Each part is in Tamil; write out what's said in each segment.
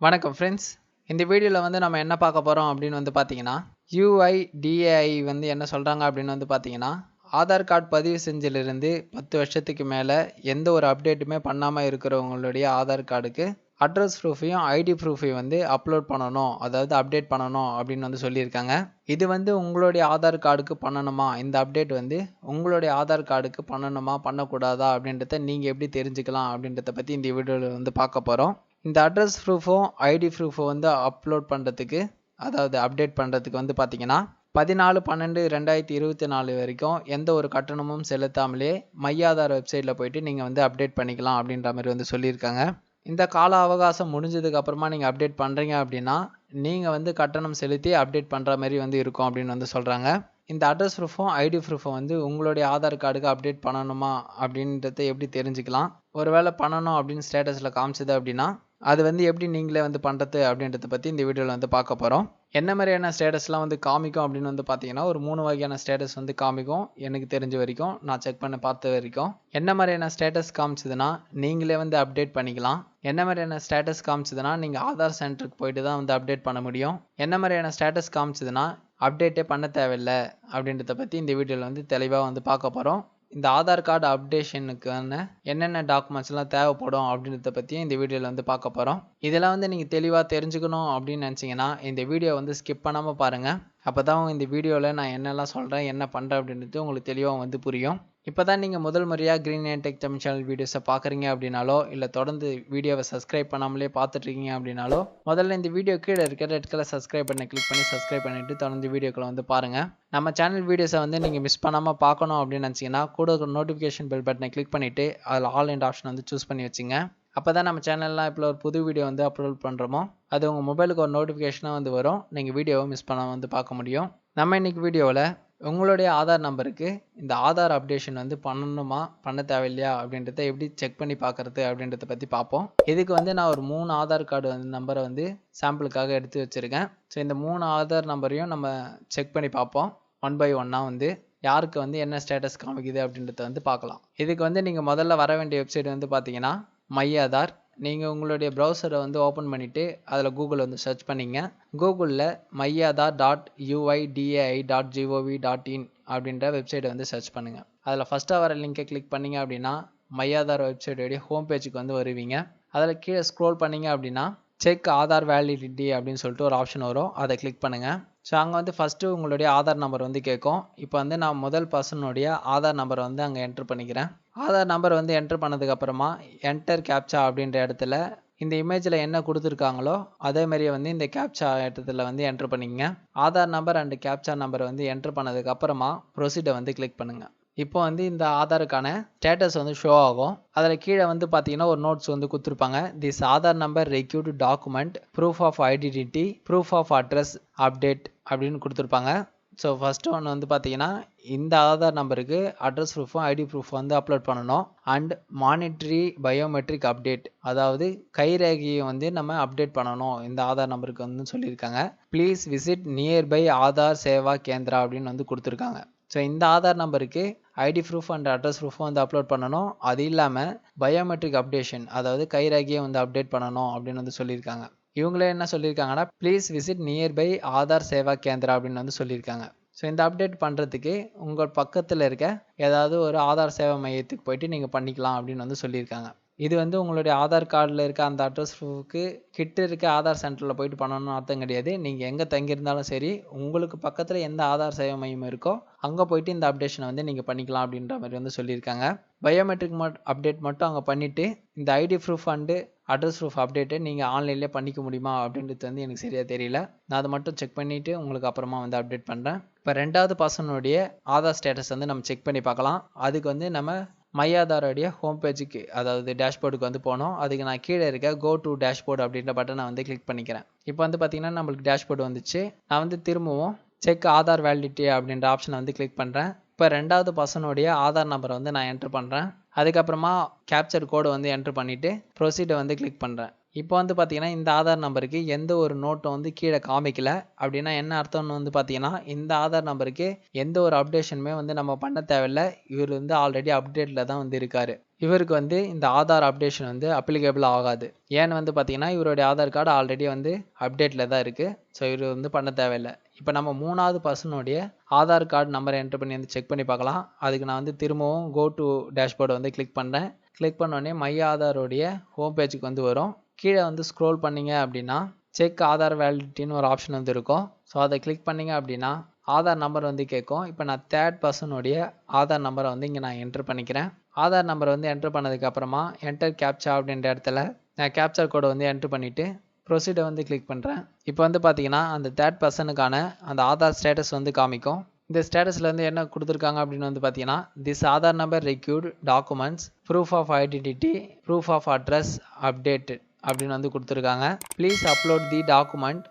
வணக்கம் ஃப்ரெண்ட்ஸ். இந்த வீடியோவில் வந்து நம்ம என்ன பார்க்க போகிறோம் அப்படின்னு வந்து பார்த்தீங்கன்னா, UIDAI வந்து என்ன சொல்கிறாங்க அப்படின்னு வந்து பார்த்தீங்கன்னா, ஆதார் கார்டு பதிவு செஞ்சிலிருந்து 10 வருஷத்துக்கு மேலே எந்த ஒரு அப்டேட்டுமே பண்ணாமல் இருக்கிறவங்களுடைய ஆதார் கார்டுக்கு அட்ரஸ் ப்ரூஃபையும் ஐடி ப்ரூஃபையும் வந்து அப்லோட் பண்ணணும், அதாவது அப்டேட் பண்ணணும் அப்படின்னு வந்து சொல்லியிருக்காங்க. இது வந்து உங்களுடைய ஆதார் கார்டுக்கு பண்ணணுமா, இந்த அப்டேட் வந்து உங்களுடைய ஆதார் கார்டுக்கு பண்ணணுமா பண்ணக்கூடாதா அப்படின்றத நீங்கள் எப்படி தெரிஞ்சுக்கலாம் அப்படின்றத பற்றி இந்த வீடியோவில் வந்து பார்க்க போகிறோம். இந்த அட்ரஸ் ப்ரூஃபும் ஐடி ப்ரூஃபும் வந்து அப்லோட் பண்ணுறதுக்கு, அதாவது அப்டேட் பண்ணுறதுக்கு வந்து பார்த்தீங்கன்னா 14/12/2024 வரைக்கும் எந்த ஒரு கட்டணமும் செலுத்தாமலே மை ஆதார் வெப்சைட்டில் போயிட்டு நீங்கள் வந்து அப்டேட் பண்ணிக்கலாம் அப்படின்ற மாதிரி வந்து சொல்லியிருக்காங்க. இந்த கால அவகாசம் முடிஞ்சதுக்கு அப்புறமா நீங்கள் அப்டேட் பண்ணுறீங்க அப்படின்னா நீங்கள் வந்து கட்டணம் செலுத்தி அப்டேட் பண்ணுற மாதிரி வந்து இருக்கும் அப்படின்னு வந்து சொல்கிறாங்க. இந்த அட்ரஸ் ப்ரூஃபும் ஐடி ப்ரூஃபும் வந்து உங்களுடைய ஆதார் கார்டுக்கு அப்டேட் பண்ணணுமா அப்படின்றத எப்படி தெரிஞ்சுக்கலாம், ஒருவேளை பண்ணணும் அப்படின்னு ஸ்டேட்டஸில் காமிச்சது அப்படின்னா அது வந்து எப்படி நீங்களே வந்து பண்ணுறது அப்படின்றத பற்றி இந்த வீடியோவில் வந்து பார்க்க போகிறோம். என்ன மாதிரியான ஸ்டேட்டஸ்லாம் வந்து காமிக்கும் அப்படின்னு வந்து பார்த்தீங்கன்னா, ஒரு 3 வகையான ஸ்டேட்டஸ் வந்து காமிக்கும் எனக்கு தெரிஞ்ச வரைக்கும், நான் செக் பண்ண பார்த்த வரைக்கும். என்ன மாதிரியான ஸ்டேட்டஸ் காமிச்சதுன்னா நீங்களே வந்து அப்டேட் பண்ணிக்கலாம். என்ன மாதிரியான ஸ்டேட்டஸ் காமிச்சதுன்னா நீங்கள் ஆதார் சென்டருக்கு போயிட்டு தான் வந்து அப்டேட் பண்ண முடியும். என்ன மாதிரியான ஸ்டேட்டஸ் காமிச்சதுன்னா அப்டேட்டே பண்ண தேவையில்லை அப்படின்றத பற்றி இந்த வீடியோவில் வந்து தெளிவாக வந்து பார்க்க போகிறோம். இந்த ஆதார் கார்டு அப்டேஷனுக்கான என்னென்ன டாக்குமெண்ட்ஸ்லாம் தேவைப்படும் அப்படின்றத பற்றியும் இந்த வீடியோவில் வந்து பார்க்க போகிறோம். இதெல்லாம் வந்து நீங்கள் தெளிவாக தெரிஞ்சுக்கணும் அப்படின்னு நினச்சிங்கன்னா இந்த வீடியோ வந்து ஸ்கிப் பண்ணாமல் பாருங்கள். அப்போ தான் இந்த வீடியோவில் நான் என்னெல்லாம் சொல்கிறேன், என்ன பண்ணுறேன் அப்படின்றது உங்களுக்கு தெளிவாக வந்து புரியும். இப்போ தான் நீங்கள் முதல் முறையாக green and tech Tamil channel வீடியோஸை பார்க்குறீங்க அப்படின்னாலோ, இல்லை தொடர்ந்து வீடியோவை சப்ஸ்கிரைப் பண்ணாமலே பார்த்துட்ருக்கீங்க அப்படின்னாலோ, முதல்ல இந்த வீடியோ கீழே இருக்கிற ரெட் கலர் சப்ஸ்கிரைப் பண்ணி கிளிக் பண்ணி சப்ஸ்கிரைப் பண்ணிவிட்டு தொடர்ந்து வீடியோக்களை வந்து பாருங்கள். நம்ம சேனல் வீடியோஸை வந்து நீங்கள் மிஸ் பண்ணாமல் பார்க்கணும் அப்படின்னு நினச்சிங்கன்னா கூட ஒரு நோட்டிஃபிகேஷன் பெல் பட்டனை கிளிக் பண்ணிவிட்டு அதில் ஆல் என்ற ஆப்ஷன் வந்து சூஸ் பண்ணி வச்சுங்க. அப்போ தான் நம்ம சேனல்லாம் இப்போ ஒரு புது வீடியோ வந்து அப்லோட் பண்ணுறோமோ அது உங்கள் மொபைலுக்கு ஒரு நோட்டிஃபிகேஷனாக வந்து வரும். நீங்கள் வீடியோவை மிஸ் பண்ணாமல் வந்து பார்க்க முடியும். நம்ம இன்றைக்கி வீடியோவில் உங்களுடைய ஆதார் நம்பருக்கு இந்த ஆதார் அப்டேஷன் வந்து பண்ணணுமா பண்ண தேவையில்லையா அப்படின்றத எப்படி செக் பண்ணி பார்க்குறது அப்படின்றத பற்றி பார்ப்போம். இதுக்கு வந்து நான் ஒரு 3 ஆதார் கார்டு வந்து நம்பரை வந்து சாம்பிளுக்காக எடுத்து வச்சுருக்கேன். ஸோ இந்த 3 ஆதார் நம்பரையும் நம்ம செக் பண்ணி பார்ப்போம். 1 by 1 வந்து யாருக்கு வந்து என்ன ஸ்டேட்டஸ் காமிக்குது அப்படின்றத வந்து பார்க்கலாம். இதுக்கு வந்து நீங்கள் முதல்ல வர வேண்டிய வெப்சைட் வந்து பார்த்தீங்கன்னா மை ஆதார். நீங்கள் உங்களுடைய ப்ரௌசரை வந்து ஓப்பன் பண்ணிவிட்டு அதில் கூகுள் வந்து சர்ச் பண்ணிங்க. கூகுளில் myadar.uidai.gov.in அப்படின்ற வெப்சைட்டை வந்து சர்ச் பண்ணுங்கள். அதில் ஃபஸ்ட்டாக வர லிங்கை கிளிக் பண்ணிங்க அப்படின்னா மை ஆதார் வெப்சைட்டோடைய ஹோம் பேஜுக்கு வந்து வருவீங்க. அதில் கீழே ஸ்க்ரோல் பண்ணிங்க அப்படின்னா செக் ஆதார் வேலிடிட்டி அப்படின்னு சொல்லிட்டு ஒரு ஆப்ஷன் வரும், அதை கிளிக் பண்ணுங்கள். ஸோ அங்கே வந்து ஃபஸ்ட்டு உங்களுடைய ஆதார் நம்பர் வந்து கேட்கும். இப்போ வந்து நான் முதல் பர்சனுடைய ஆதார் நம்பரை வந்து அங்கே என்ட்ரு பண்ணிக்கிறேன். ஆதார் நம்பர் வந்து என்ட்ரு பண்ணதுக்கப்புறமா என்டர் கேப்சா அப்படின்ற இடத்துல இந்த இமேஜில் என்ன கொடுத்துருக்காங்களோ அதேமாரியே வந்து இந்த கேப்சா இடத்துல வந்து என்ட்ரு பண்ணிக்கங்க. ஆதார் நம்பர் அண்டு கேப்சா நம்பரை வந்து என்ட்ரு பண்ணதுக்கப்புறமா ப்ரொசீடை வந்து கிளிக் பண்ணுங்கள். இப்போ வந்து இந்த ஆதாருக்கான ஸ்டேட்டஸ் வந்து ஷோ ஆகும். அதில் கீழே வந்து பார்த்தீங்கன்னா ஒரு நோட்ஸ் வந்து கொடுத்துருப்பாங்க. This Aadhaar number required document proof of identity proof of address update அப்படின்னு கொடுத்துருப்பாங்க. ஸோ ஃபஸ்ட்டு ஒன்று வந்து பார்த்தீங்கன்னா இந்த ஆதார் நம்பருக்கு அட்ரஸ் ப்ரூஃபும் ஐடி ப்ரூஃபும் வந்து அப்லோட் பண்ணணும். அண்ட் மானிட்ரி பயோமெட்ரிக் அப்டேட், அதாவது கைரேகையை வந்து நம்ம அப்டேட் பண்ணணும் இந்த ஆதார் நம்பருக்கு வந்து சொல்லியிருக்காங்க. Please visit nearby Aadhaar Seva Kendra அப்படின்னு வந்து கொடுத்துருக்காங்க. ஸோ இந்த ஆதார் நம்பருக்கு ஐடி ப்ரூஃப் அண்ட் அட்ரஸ் ப்ரூஃபும் வந்து அப்லோட் பண்ணணும். அது இல்லாமல் பயோமெட்ரிக் அப்டேஷன், அதாவது கைரேகையை வந்து அப்டேட் பண்ணணும் அப்படின்னு வந்து சொல்லியிருக்காங்க. இவங்களே என்ன சொல்லியிருக்காங்கன்னா please visit nearby Aadhaar Seva Kendra அப்படின்னு வந்து சொல்லியிருக்காங்க. ஸோ இந்த அப்டேட் பண்ணுறதுக்கு உங்கள் பக்கத்தில் இருக்க ஏதாவது ஒரு ஆதார் சேவை மையத்துக்கு போயிட்டு நீங்கள் பண்ணிக்கலாம் அப்படின்னு வந்து சொல்லியிருக்காங்க. இது வந்து உங்களுடைய ஆதார் கார்டில் இருக்க அந்த அட்ரஸ் ப்ரூஃபுக்கு கிட்ட இருக்க ஆதார் சென்டரில் போயிட்டு பண்ணணும்னு அர்த்தம் கிடையாது. நீங்கள் எங்கே தங்கியிருந்தாலும் சரி, உங்களுக்கு பக்கத்தில் எந்த ஆதார் சேவை மையம் இருக்கோ அங்கே போயிட்டு இந்த அப்டேஷனை வந்து நீங்கள் பண்ணிக்கலாம் அப்படின்ற மாதிரி வந்து சொல்லியிருக்காங்க. பயோமெட்ரிக் அப்டேட் மட்டும் அங்கே பண்ணிவிட்டு இந்த ID proof and address proof அப்டேட்டை நீங்கள் ஆன்லைன்லேயே பண்ணிக்க முடியுமா அப்படின்றது வந்து எனக்கு சரியாக தெரியல. நான் அதை மட்டும் செக் பண்ணிவிட்டு உங்களுக்கு அப்புறமா வந்து அப்டேட் பண்ணுறேன். இப்போ ரெண்டாவது பர்சனுடைய ஆதார் ஸ்டேட்டஸ் வந்து நம்ம செக் பண்ணி பார்க்கலாம். அதுக்கு வந்து நம்ம மை ஆதாரோடைய ஹோம் பேஜுக்கு, அதாவது டேஷ்போர்டுக்கு வந்து போனோம். அதுக்கு நான் கீழே இருக்க கோ டு டேஷ்போர்டு அப்படின்ற பட்டனை வந்து கிளிக் பண்ணிக்கிறேன். இப்போ வந்து பார்த்தீங்கன்னா நம்மளுக்கு டேஷ்போர்டு வந்துச்சு. நான் வந்து திரும்பவும் செக் ஆதார் வேலிடிட்டி அப்படின்ற ஆப்ஷனை வந்து கிளிக் பண்ணுறேன். இப்போ ரெண்டாவது பர்சனுடைய ஆதார் நம்பரை வந்து நான் என்ட்ரு பண்ணுறேன். அதுக்கப்புறமா கேப்சர் கோடை வந்து என்ட்ரு பண்ணிவிட்டு ப்ரொசீடை வந்து கிளிக் பண்ணுறேன். இப்போ வந்து பார்த்தீங்கன்னா இந்த ஆதார் நம்பருக்கு எந்த ஒரு நோட்டும் வந்து கீழே காமிக்கல. அப்படின்னா என்ன அர்த்தம்னு வந்து பார்த்தீங்கன்னா இந்த ஆதார் நம்பருக்கு எந்த ஒரு அப்டேஷனுமே வந்து நம்ம பண்ண தேவையில்ல. இவர் வந்து ஆல்ரெடி அப்டேட்டில் தான் வந்து இருக்காரு. இவருக்கு வந்து இந்த ஆதார் அப்டேஷன் வந்து அப்ளிகேபிள் ஆகாது. ஏன்னு வந்து பார்த்தீங்கன்னா இவருடைய ஆதார் கார்டு ஆல்ரெடி வந்து அப்டேட்டில் தான் இருக்குது. ஸோ இவர் வந்து பண்ண தேவையில்லை. இப்போ நம்ம 3வது பர்சனுடைய ஆதார் கார்டு நம்பரை என்ட்ரு பண்ணி வந்து செக் பண்ணி பார்க்கலாம். அதுக்கு நான் வந்து திரும்பவும் கோ டு டேஷ்போர்டை வந்து கிளிக் பண்ணுறேன். கிளிக் பண்ணோடனே மை ஆதாரோடைய ஹோம் பேஜுக்கு வந்து வரும். கீழே வந்து ஸ்க்ரோல் பண்ணீங்க அப்படின்னா செக் ஆதார் வேலிடிட்டின்னு ஒரு ஆப்ஷன் வந்து இருக்கும். ஸோ அதை கிளிக் பண்ணீங்க அப்படின்னா ஆதார் நம்பர் வந்து கேட்கும். இப்போ நான் 3rd பர்சனுடைய ஆதார் நம்பரை வந்து இங்கே நான் என்ட்ரு பண்ணிக்கிறேன். ஆதார் நம்பரை வந்து என்ட்ரு பண்ணதுக்கு அப்புறமா என்டர் கேப்சா அப்படின்ற இடத்துல நான் கேப்சர் கோடை வந்து என்ட்ரு பண்ணிவிட்டு ப்ரொசீடை வந்து கிளிக் பண்ணுறேன். இப்போ வந்து பார்த்தீங்கன்னா அந்த 3rd பர்சனுக்கான அந்த ஆதார் ஸ்டேட்டஸ் வந்து காமிக்கும். இந்த ஸ்டேட்டஸில் வந்து என்ன கொடுத்துருக்காங்க அப்படின்னு வந்து பார்த்தீங்கன்னா this Aadhaar number required documents proof of identity proof of address update அப்படின்னு வந்து கொடுத்துருக்காங்க. Please upload the document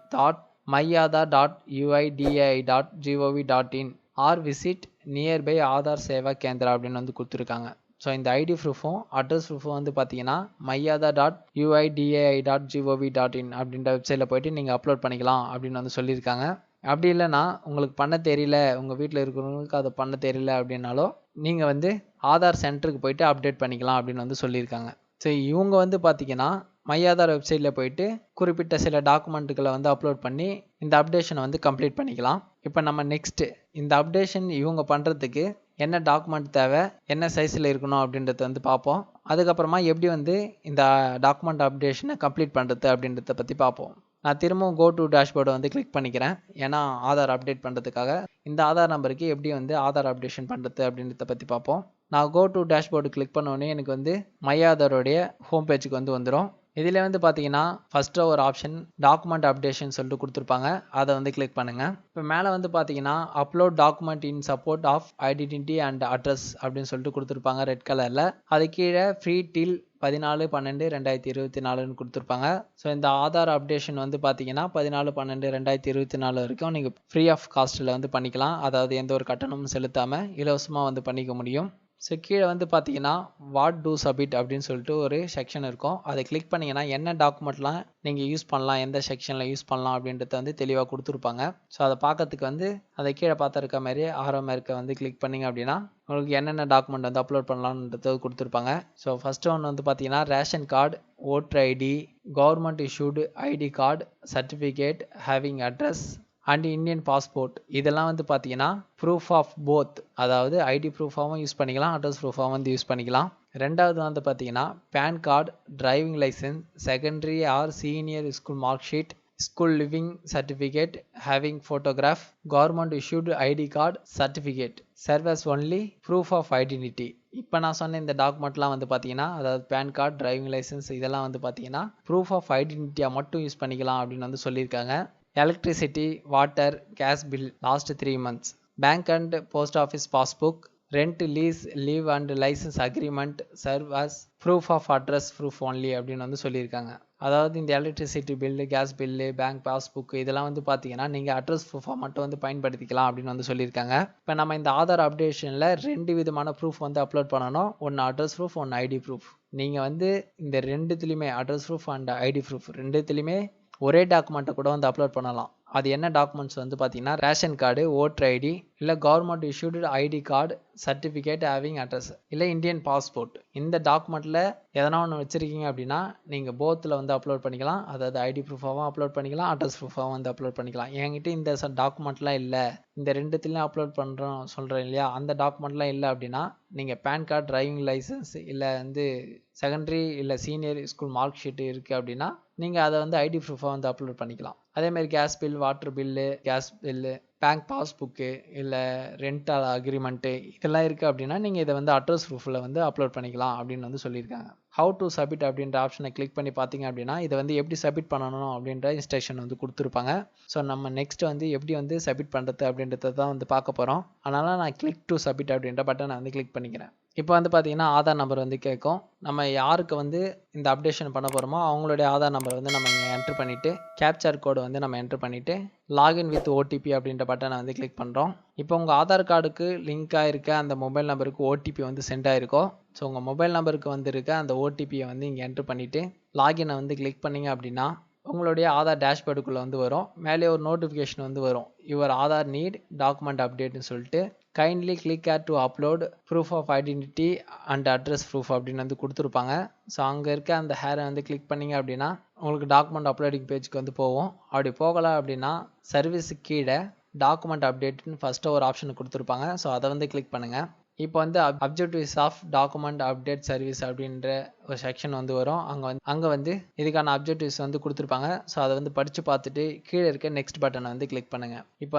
myadar.uidai.gov.in or visit nearby Aadhaar Seva Kendra அப்படின்னு வந்து கொடுத்துருக்காங்க. ஸோ இந்த ஐடி ப்ரூஃபும் அட்ரஸ் ப்ரூஃபும் வந்து பார்த்தீங்கன்னா myadar.uidai.gov.in அப்படின்ற வெப்சைட்டில் போய்ட்டு நீங்கள் அப்லோட் பண்ணிக்கலாம் அப்படின்னு வந்து சொல்லியிருக்காங்க. அப்படி இல்லைன்னா உங்களுக்கு பண்ண தெரியல, உங்கள் வீட்டில் இருக்கிறவங்களுக்கு அதை பண்ண தெரியல அப்படின்னாலும் நீங்கள் வந்து ஆதார் சென்டருக்கு போயிட்டு அப்டேட் பண்ணிக்கலாம் அப்படின்னு வந்து சொல்லியிருக்காங்க. ஸோ இவங்க வந்து பார்த்தீங்கன்னா மை ஆதார் வெப்சைட்டில் போயிட்டு குறிப்பிட்ட சில டாக்குமெண்ட்டுகளை வந்து அப்லோட் பண்ணி இந்த அப்டேஷனை வந்து கம்ப்ளீட் பண்ணிக்கலாம். இப்போ நம்ம நெக்ஸ்ட்டு இந்த அப்டேஷன் இவங்க பண்ணுறதுக்கு என்ன டாக்குமெண்ட் தேவை, என்ன சைஸில் இருக்கணும் அப்படின்றத வந்து பார்ப்போம். அதுக்கப்புறமா எப்படி வந்து இந்த டாக்குமெண்ட் அப்டேஷனை கம்ப்ளீட் பண்ணுறது அப்படின்றத பற்றி பார்ப்போம். நான் திரும்பவும் கோ டு டேஷ்போர்டை வந்து கிளிக் பண்ணிக்கிறேன். ஏன்னா ஆதார் அப்டேட் பண்ணுறதுக்காக இந்த ஆதார் நம்பருக்கு எப்படி வந்து ஆதார் அப்டேஷன் பண்ணுறது அப்படின்றத பற்றி பார்ப்போம். நான் கோ டு டேஷ்போர்டு கிளிக் பண்ணோடனே எனக்கு வந்து மை ஆதாரோடைய ஹோம் பேஜுக்கு வந்து வந்துடும். இதில் வந்து பார்த்தீங்கன்னா ஃபஸ்ட்டு ஒரு ஆப்ஷன் டாக்குமெண்ட் அப்டேஷன் சொல்லிட்டு கொடுத்துருப்பாங்க. அதை வந்து கிளிக் பண்ணுங்கள். இப்போ மேலே வந்து பார்த்தீங்கன்னா upload document in support of identity and address அப்படின்னு சொல்லிட்டு கொடுத்துருப்பாங்க ரெட் கலரில். அது கீழே ஃப்ரீ டில் 14/12/2024 கொடுத்துருப்பாங்க. ஸோ இந்த ஆதார் அப்டேஷன் வந்து பார்த்தீங்கன்னா 14/12/2024 வரைக்கும் நீங்கள் ஃப்ரீ ஆஃப் காஸ்ட்டில் வந்து பண்ணிக்கலாம். அதாவது எந்த ஒரு கட்டணமும் செலுத்தாமல் இலவசமாக வந்து பண்ணிக்க முடியும். ஸோ கீழே வந்து பார்த்தீங்கன்னா வாட் டூ சப்மிட் அப்படின்னு சொல்லிட்டு ஒரு செக்ஷன் இருக்கும். அதை கிளிக் பண்ணிங்கன்னா என்ன டாக்குமெண்ட்லாம் நீங்கள் யூஸ் பண்ணலாம், எந்த செக்ஷனில் யூஸ் பண்ணலாம் அப்படின்றத வந்து தெளிவாக கொடுத்துருப்பாங்க. ஸோ அதை பார்க்கறதுக்கு வந்து அதை கீழே பார்த்துருக்க மாதிரி ஆரம்ப இருக்க வந்து கிளிக் பண்ணிங்க அப்படின்னா உங்களுக்கு என்னென்ன டாக்குமெண்ட் வந்து அப்லோட் பண்ணலான்றது கொடுத்துருப்பாங்க. ஸோ ஃபஸ்ட்டு ஒன்று வந்து பார்த்தீங்கன்னா ration card, voter ID, government issued ID card, certificate having address and Indian passport. இதெல்லாம் வந்து பார்த்தீங்கன்னா ப்ரூஃப் ஆஃப் போத், அதாவது ஐடி ப்ரூஃபாகவும் யூஸ் பண்ணிக்கலாம், அட்ரஸ் ப்ரூஃபாகவும் வந்து யூஸ் பண்ணிக்கலாம். ரெண்டாவது வந்து பார்த்தீங்கன்னா PAN card, driving licence, secondary or senior school mark sheet, school leaving certificate having photograph, government issued ID card certificate serve as only proof of identity. இப்போ நான் சொன்ன இந்த டாக்குமெண்ட்லாம் வந்து பார்த்தீங்கன்னா அதாவது பேன் கார்டு, டிரைவிங் லைசன்ஸ் இதெல்லாம் வந்து பார்த்தீங்கன்னா ப்ரூஃப் ஆஃப் ஐடென்டிட்டியாக மட்டும் யூஸ் பண்ணிக்கலாம் அப்படின்னு வந்து சொல்லியிருக்காங்க. Electricity, water, gas bill last 3 months, bank and post office passbook, rent, lease, leave and licence agreement serve as proof of address proof only அப்படின்னு வந்து சொல்லியிருக்காங்க. அதாவது இந்த electricity bill, gas bill, bank passbook இதெல்லாம் வந்து பார்த்தீங்கன்னா நீங்கள் அட்ரஸ் ப்ரூஃபாக மட்டும் வந்து பயன்படுத்திக்கலாம் அப்படின்னு வந்து சொல்லியிருக்காங்க. இப்போ நம்ம இந்த ஆதார் அப்டேஷனில் 2 விதமான ப்ரூஃப் வந்து அப்லோட் பண்ணணும். ஒன்று அட்ரஸ் ப்ரூஃப், ஒன்று ஐடி ப்ரூஃப். நீங்கள் வந்து இந்த ரெண்டுத்துலேயுமே address proof and ID proof ரெண்டுத்துலேயுமே ஒரே டாக்குமெண்ட்டை கூட வந்து அப்லோட் பண்ணலாம். அது என்ன டாக்குமெண்ட்ஸ் வந்து பார்த்தீங்கன்னா ரேஷன் கார்டு, ஓட்டர் ஐடி, இல்லை government issued ID card, certificate having address, இல்லை இந்தியன் பாஸ்போர்ட். இந்த டாக்குமெண்ட்டில் எதனா ஒன்று வச்சுருக்கீங்க அப்படின்னா நீங்கள் போத்தில் வந்து அப்லோட் பண்ணிக்கலாம். அதாவது ஐடி ப்ரூஃபாகவும் அப்லோட் பண்ணிக்கலாம், அட்ரஸ் ப்ரூஃபாகவும் வந்து அப்லோட் பண்ணிக்கலாம். என்கிட்ட இந்த டாக்குமெண்ட்லாம் இல்லை, இந்த ரெண்டுத்துலையும் அப்லோட் பண்ணுறோம் சொல்கிறேன் இல்லையா, அந்த டாக்குமெண்ட்லாம் இல்லை அப்படின்னா நீங்கள் பேன் கார்டு, டிரைவிங் லைசன்ஸ், இல்லை வந்து செகண்டரி இல்லை சீனியர் ஸ்கூல் மார்க் ஷீட்டு இருக்குது அப்படின்னா நீங்கள் அதை வந்து ஐடி ப்ரூஃபாக வந்து அப்லோட் பண்ணிக்கலாம். அதேமாதிரி gas bill, water bill, gas bill, bank passbook, இல்லை ரெண்டல் அக்ரிமெண்ட்டு இதெல்லாம் இருக்குது அப்படின்னா நீங்கள் இதை வந்து அட்ரஸ் ப்ரூஃபில் வந்து அப்லோட் பண்ணிக்கலாம் அப்படின்னு வந்து சொல்லியிருக்காங்க. ஹவு டு சப்மிட் அப்படின்ற ஆப்ஷனை கிளிக் பண்ணி பார்த்தீங்க அப்படின்னா இதை வந்து எப்படி சப்மிட் பண்ணணும் அப்படின்ற இன்ஸ்ட்ரக்ஷன் வந்து கொடுத்துருப்பாங்க. ஸோ நம்ம நெக்ஸ்ட் வந்து எப்படி வந்து சப்மிட் பண்ணுறது அப்படின்றத தான் வந்து பார்க்க போகிறோம். அதனால் நான் கிளிக் டு சப்மிட் அப்படின்ற பட்டனை வந்து கிளிக் பண்ணிக்கிறேன். இப்போ வந்து பார்த்தீங்கன்னா ஆதார் நம்பர் வந்து கேட்கும். நம்ம யாருக்கு வந்து இந்த அப்டேஷன் பண்ண போகிறோமோ அவங்களுடைய ஆதார் நம்பர் வந்து நம்ம இங்கே என்ட்ரு பண்ணிவிட்டு கேப்சர் கோடு வந்து நம்ம என்ட்ரு பண்ணிவிட்டு லாகின் வித் ஓடிபி அப்படின்ற பட்டனை வந்து கிளிக் பண்ணுறோம். இப்போ உங்கள் ஆதார் கார்டுக்கு லிங்க் ஆகிருக்க அந்த மொபைல் நம்பருக்கு ஓடிபி வந்து சென்ட் ஆகிருக்கும். ஸோ உங்கள் மொபைல் நம்பருக்கு வந்திருக்க அந்த ஓடிபியை வந்து இங்கே என்ட்ரு பண்ணிவிட்டு லாகினை வந்து கிளிக் பண்ணிங்க அப்படின்னா உங்களுடைய ஆதார் டேஷ்போர்டுக்குள்ளே வந்து வரும். மேலே ஒரு நோட்டிஃபிகேஷன் வந்து வரும், யுவர் ஆதார் நீட் டாக்குமெண்ட் அப்டேட்னு சொல்லிட்டு. Kindly click here to upload proof of identity and address proof அப்படின்னு வந்து கொடுத்துருப்பாங்க. ஸோ அங்கே இருக்க அந்த ஹேரை வந்து கிளிக் பண்ணிங்க அப்படின்னா உங்களுக்கு டாக்குமெண்ட் அப்லோடிங் பேஜுக்கு வந்து போகும். அப்படி போகலை அப்படின்னா சர்வீஸுக்கு கீழே டாக்குமெண்ட் அப்டேட்னு ஃபஸ்ட்டு ஒரு ஆப்ஷன் கொடுத்துருப்பாங்க. ஸோ அதை வந்து கிளிக் பண்ணுங்கள். இப்போ வந்து objectives of document update service அப்படின்ற ஒரு செக்ஷன் வந்து வரும். அங்கே வந்து இதுக்கான அப்ஜெக்டிவ்ஸ் வந்து கொடுத்துருப்பாங்க. ஸோ அதை வந்து படித்து பார்த்துட்டு கீழே இருக்க நெக்ஸ்ட் பட்டனை வந்து கிளிக் பண்ணுங்கள். இப்போ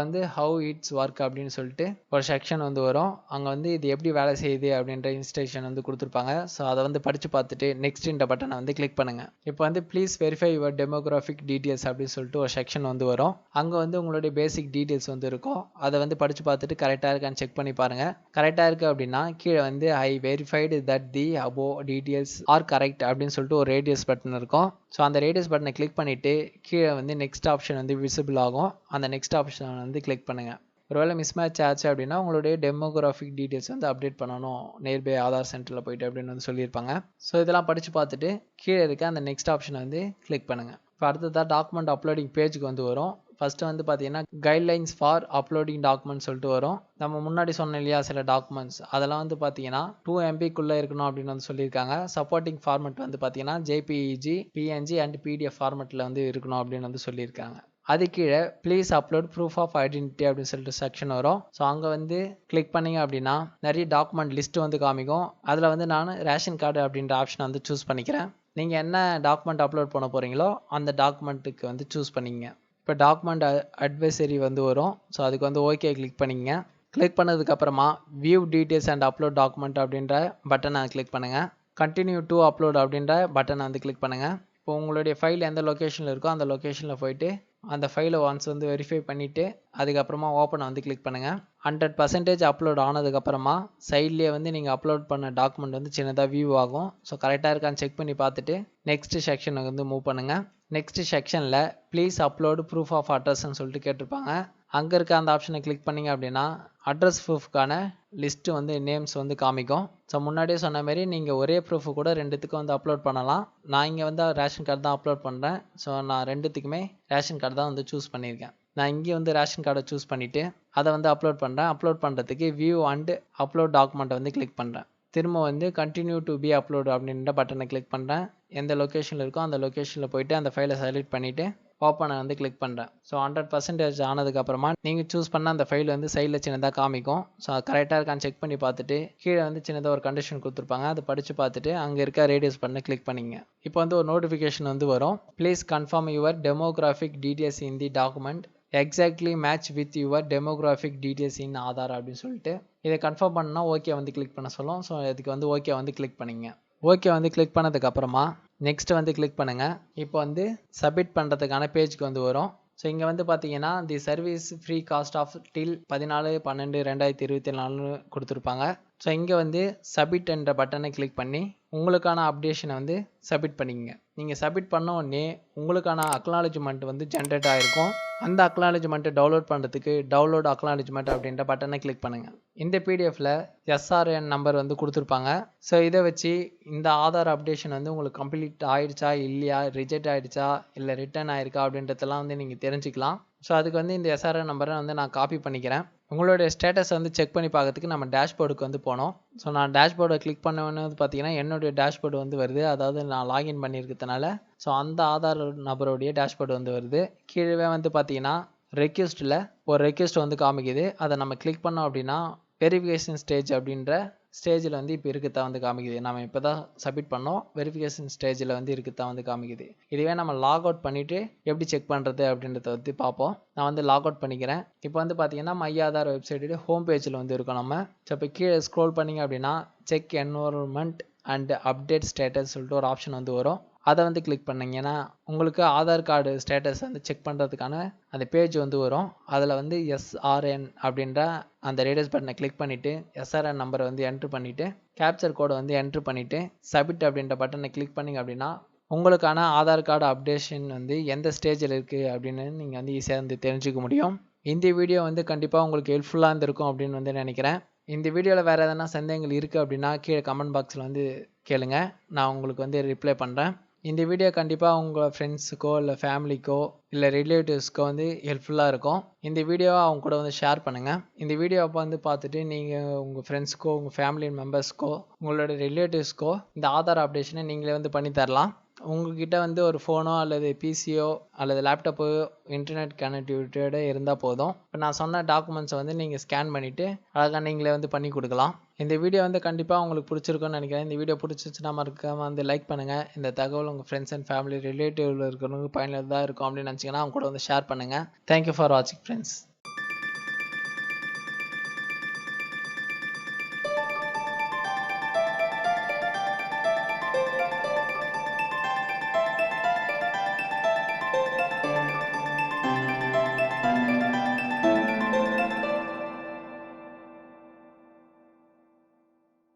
வந்து ஹவு இட்ஸ் ஒர்க் அப்படின்னு சொல்லிட்டு ஒரு செக்ஷன் வந்து வரும். அங்கே வந்து இது எப்படி வேலை செய்யுது அப்படின்ற இன்ஸ்ட்ரக்ஷன் வந்து கொடுத்துருப்பாங்க. ஸோ அதை வந்து படித்து பார்த்துட்டு நெக்ஸ்ட் பட்டனை வந்து கிளிக் பண்ணுங்கள். இப்போ வந்து please verify your demographic details அப்படின்னு சொல்லிட்டு ஒரு செக்ஷன் வந்து வரும். அங்கே வந்து உங்களுடைய பேசிக் டீட்டெயில்ஸ் வந்து இருக்கும். அதை வந்து படித்து பார்த்துட்டு கரெக்டாக இருக்கான்னு செக் பண்ணி பாருங்கள். கரெக்டாக இருக்குது அப்படின்னா கீழே வந்து I verified that the above details are correct அப்படின்னு சொல்லிட்டு ஒரு ரேடியஸ் பட்டன் இருக்கும். ஸோ அந்த ரேடியஸ் பட்டனை கிளிக் பண்ணிவிட்டு கீழே வந்து நெக்ஸ்ட் ஆப்ஷன் வந்து விசிபிள் ஆகும். அந்த நெக்ஸ்ட் ஆப்ஷன் வந்து கிளிக் பண்ணுங்கள். ஒருவேளை மிஸ் மேட்ச் ஆச்சு அப்படின்னா உங்களுடைய டெமோகிராஃபிக் டீட்டெயில்ஸ் வந்து அப்டேட் பண்ணணும் நியர்பை ஆதார் சென்டரில் போயிட்டு அப்படின்னு வந்து சொல்லியிருப்பாங்க. ஸோ இதெல்லாம் படித்து பார்த்துட்டு கீழே இருக்க அந்த நெக்ஸ்ட் ஆப்ஷனை வந்து கிளிக் பண்ணுங்கள். இப்போ அடுத்ததாக டாக்குமெண்ட் அப்லோடிங் பேஜுக்கு வந்து வரும். ஃபஸ்ட்டு வந்து பார்த்தீங்கன்னா கைட்லைன்ஸ் ஃபார் அப்லோடிங் டாக்குமெண்ட்ஸ் சொல்லிட்டு வரும். நம்ம முன்னாடி சொன்னோம் இல்லையா சில டாக்குமெண்ட்ஸ், அதெல்லாம் வந்து பார்த்தீங்கன்னா 2 MBக்குள்ளே இருக்கணும் அப்படின்னு வந்து சொல்லியிருக்காங்க. சப்போர்ட்டிங் ஃபார்மெட் வந்து பார்த்தீங்கன்னா JPEG, PNG அண்ட் PDF ஃபார்மெட்டில் வந்து இருக்கணும் அப்படின்னு வந்து சொல்லியிருக்காங்க. அது கீழே please upload proof of identity அப்படின்னு சொல்லிட்டு செக்ஷன் வரும். ஸோ அங்கே வந்து கிளிக் பண்ணிங்க அப்படின்னா நிறைய டாக்குமெண்ட் லிஸ்ட்டு வந்து காமிக்கும். அதில் வந்து நான் ரேஷன் கார்டு அப்படின்ற ஆப்ஷனை வந்து சூஸ் பண்ணிக்கிறேன். நீங்கள் என்ன டாக்குமெண்ட் அப்லோட் பண்ண போகிறீங்களோ அந்த டாக்குமெண்ட்டுக்கு வந்து சூஸ் பண்ணிங்க. இப்போ டாக்குமெண்ட் அட்வைசரி வந்து வரும். ஸோ அதுக்கு வந்து ஓகே கிளிக் பண்ணிங்க. கிளிக் பண்ணதுக்கப்புறமா view details and upload document அப்படின்ற பட்டனை கிளிக் பண்ணுங்கள். கண்டினியூ டு அப்லோட் அப்படின்ற பட்டனை வந்து கிளிக் பண்ணுங்கள். இப்போ உங்களுடைய ஃபைல் எந்த லொக்கேஷனில் இருக்கோ அந்த லொக்கேஷனில் போயிட்டு அந்த ஃபைலை ஒன்ஸ் வந்து வெரிஃபை பண்ணிவிட்டு அதுக்கப்புறமா ஓப்பனை வந்து கிளிக் பண்ணுங்கள். 100% அப்லோட் ஆனதுக்கப்புறமா சைட்லேயே வந்து நீங்கள் அப்லோட் பண்ண டாக்குமெண்ட் வந்து சின்னதாக வியூ ஆகும். ஸோ கரெக்டாக இருக்கான்னு செக் பண்ணி பார்த்துட்டு நெக்ஸ்ட் செக்ஷனுக்கு வந்து மூவ் பண்ணுங்கள். நெக்ஸ்ட் செக்ஷனில் ப்ளீஸ் அப்லோடு ப்ரூஃப் ஆஃப் அட்ரஸ்ன்னு சொல்லிட்டு கேட்டிருப்பாங்க. அங்கே இருக்க அந்த ஆப்ஷனை கிளிக் பண்ணிங்க அப்படின்னா அட்ரஸ் ப்ரூஃப்கான லிஸ்ட்டு வந்து நேம்ஸ் வந்து காமிக்கும். ஸோ முன்னாடியே சொன்ன மாதிரி நீங்கள் ஒரே ப்ரூஃபு கூட ரெண்டுத்துக்கும் வந்து அப்லோட் பண்ணலாம். நான் இங்கே வந்து ரேஷன் கார்டு தான் அப்லோட் பண்ணுறேன். ஸோ நான் ரெண்டுத்துக்குமே ரேஷன் கார்டு தான் வந்து சூஸ் பண்ணியிருக்கேன். நான் இங்கே வந்து ரேஷன் கார்டை சூஸ் பண்ணிவிட்டு அதை வந்து அப்லோட் பண்ணுறேன். அப்லோட் பண்ணுறதுக்கு வியூ அண்ட் அப்லோட் டாக்குமெண்ட்டை வந்து கிளிக் பண்ணுறேன். திரும்ப வந்து கண்டினியூ டு பி அப்லோட் அப்படின்ற பட்டனை கிளிக் பண்ணுறேன். எந்த லொக்கேஷனில் இருக்கோ அந்த லொக்கேஷனில் போயிட்டு அந்த ஃபைலை செலக்ட் பண்ணிவிட்டு ஓப்பனை வந்து கிளிக் பண்ணுறேன். ஸோ 100% ஆனதுக்கப்புறமா நீங்கள் சூஸ் பண்ண அந்த ஃபைல் வந்து சைடில் சின்னதாக காமிக்கும். ஸோ கரெக்டாக இருக்கான்னு செக் பண்ணி பார்த்துட்டு கீழே வந்து சின்னதாக ஒரு கண்டிஷன் கொடுத்துருப்பாங்க. அதை படித்து பார்த்துட்டு அங்கே இருக்க ரேடியஸ் பட்டனை கிளிக் பண்ணிங்க. இப்போ வந்து ஒரு நோட்டிஃபிகேஷன் வந்து வரும். Please confirm your demographic details in the document exactly match with your demographic details இன் ஆதார் அப்படின்னு சொல்லிட்டு இதை கன்ஃபார்ம் பண்ணால் ஓகே வந்து கிளிக் பண்ண சொல்லும். ஸோ இதுக்கு வந்து ஓகே வந்து கிளிக் பண்ணிங்க. ஓகே வந்து கிளிக் பண்ணதுக்கப்புறமா நெக்ஸ்ட் வந்து கிளிக் பண்ணுங்கள். இப்போ வந்து சப்மிட் பண்ணுறதுக்கான பேஜுக்கு வந்து வரும். ஸோ இங்கே வந்து பார்த்தீங்கன்னா the service free cost of till 14/12/2024 கொடுத்துருப்பாங்க. ஸோ இங்கே வந்து சப்மிட் என்ற பட்டனை கிளிக் பண்ணி உங்களுக்கான அப்டேஷனை வந்து சப்மிட் பண்ணிக்கங்க. நீங்கள் சப்மிட் பண்ண உடனே உங்களுக்கான அக்னாலஜ்மெண்ட் வந்து ஜென்ரேட் ஆகிருக்கும். அந்த அக்னாலஜ்மெண்ட்டை டவுன்லோட் பண்ணுறதுக்கு டவுன்லோட் அக்னாலஜ்மெண்ட் அப்படின்ற பட்டனை கிளிக் பண்ணுங்கள். இந்த பிடிஎஃப்பில் SRN நம்பர் வந்து கொடுத்துருப்பாங்க. ஸோ இதை வச்சு இந்த ஆதார் அப்டேஷன் வந்து உங்களுக்கு கம்ப்ளீட் ஆகிடுச்சா இல்லையா, ரிஜெக்ட் ஆகிடுச்சா இல்லை ரிட்டர்ன் ஆகிருக்கா அப்படின்றதெல்லாம் வந்து நீங்கள் தெரிஞ்சுக்கலாம். ஸோ அதுக்கு வந்து இந்த SRN நம்பரை வந்து நான் காப்பி பண்ணிக்கிறேன். உங்களுடைய ஸ்டேட்டஸ் வந்து செக் பண்ணி பார்க்கறதுக்கு நம்ம டேஷ்போர்டுக்கு வந்து போனோம். ஸோ நான் டேஷ்போர்டை கிளிக் பண்ணவொன்னே வந்து பார்த்தீங்கன்னா என்னுடைய டேஷ்போர்டு வந்து வருது. அதாவது நான் லாகின் பண்ணியிருக்கிறதுனால ஸோ அந்த ஆதார் நபருடைய டேஷ்போர்டு வந்து வருது. கீழே வந்து பார்த்தீங்கன்னா ரெக்வெஸ்ட்டில் ஒரு ரெக்வெஸ்ட் வந்து காமிக்குது. அதை நம்ம கிளிக் பண்ணோம் அப்படின்னா வெரிஃபிகேஷன் ஸ்டேஜ் அப்படின்ற ஸ்டேஜில் வந்து இப்போ இருக்குதான் வந்து காமிக்குது. நம்ம இப்போ தான் சப்மிட் பண்ணோம், வெரிஃபிகேஷன் ஸ்டேஜில் வந்து இருக்குதான் வந்து காமிக்குது. இதுவே நம்ம லாக் அவுட் பண்ணிவிட்டு எப்படி செக் பண்ணுறது அப்படின்றத வந்து பார்ப்போம். நான் வந்து லாக் அவுட் பண்ணிக்கிறேன். இப்போ வந்து பார்த்தீங்கன்னா மை ஆதார் வெப்சைட்டோட ஹோம் பேஜில் வந்து இருக்கோம் நம்ம. ஸோ இப்போ கீழே ஸ்க்ரோல் பண்ணிங்க அப்படின்னா check enrolment and update status சொல்லிட்டு ஒரு ஆப்ஷன் வந்து வரும். அதை வந்து கிளிக் பண்ணிங்கன்னா உங்களுக்கு ஆதார் கார்டு ஸ்டேட்டஸ் வந்து செக் பண்ணுறதுக்கான அந்த பேஜ் வந்து வரும். அதில் வந்து SRN அப்படின்ற அந்த ரேடியஸ் பட்டனை கிளிக் பண்ணிவிட்டு SRN நம்பரை வந்து என்ட்ரு பண்ணிவிட்டு கேப்சர் கோடை வந்து என்ட்ரு பண்ணிவிட்டு சப்மிட் அப்படின்ற பட்டனை கிளிக் பண்ணிங்க அப்படின்னா உங்களுக்கான ஆதார் கார்டு அப்டேஷன் வந்து எந்த ஸ்டேஜில் இருக்குது அப்படின்னு நீங்கள் வந்து ஈஸியாக வந்து தெரிஞ்சுக்க முடியும். இந்த வீடியோ வந்து கண்டிப்பாக உங்களுக்கு ஹெல்ப்ஃபுல்லாக இருந்திருக்கும் அப்படின்னு வந்து நினைக்கிறேன். இந்த வீடியோவில் வேறு எதனா சந்தேகங்கள் இருக்குது அப்படின்னா கீழே கமெண்ட் பாக்ஸில் வந்து கேளுங்க, நான் உங்களுக்கு வந்து ரிப்ளை பண்ணுறேன். இந்த வீடியோ கண்டிப்பாக உங்கள் ஃப்ரெண்ட்ஸுக்கோ இல்லை ஃபேமிலிக்கோ இல்லை ரிலேட்டிவ்ஸ்க்கோ வந்து ஹெல்ப்ஃபுல்லாக இருக்கும். இந்த வீடியோவை அவங்க கூட வந்து ஷேர் பண்ணுங்கள். இந்த வீடியோவை வந்து பார்த்துட்டு நீங்கள் உங்கள் ஃப்ரெண்ட்ஸ்க்கோ உங்கள் ஃபேமிலி மெம்பர்ஸ்க்கோ உங்களோட ரிலேட்டிவ்ஸ்க்கோ இந்த ஆதார் அப்டேஷனை நீங்களே வந்து பண்ணி தரலாம். உங்ககிட்ட வந்து ஒரு ஃபோனோ அல்லது பிசியோ அல்லது லேப்டாப்போ இன்டர்நெட் கனெக்டிவிட்டியோட இருந்தால் போதும். இப்போ நான் சொன்ன டாக்குமெண்ட்ஸை வந்து நீங்கள் ஸ்கேன் பண்ணிவிட்டு அழகாக நீங்களே வந்து பண்ணி கொடுக்கலாம். இந்த வீடியோ வந்து கண்டிப்பாக உங்களுக்கு பிடிச்சிருக்குன்னு நினைக்கிறேன். இந்த வீடியோ பிடிச்சிச்சுன்னா மறக்காமல் வந்து லைக் பண்ணுங்கள். இந்த தகவல் உங்கள் ஃப்ரெண்ட்ஸ் அண்ட் ஃபேமிலி ரிலேட்டிவில் இருக்கிறவங்களுக்கு பயனுள்ளதாக இருக்கும் அப்படின்னு நினச்சிங்கன்னா அவங்க கூட வந்து ஷேர் பண்ணுங்கள். தேங்க்யூ ஃபார் வாட்சிங் ஃப்ரெண்ட்ஸ்.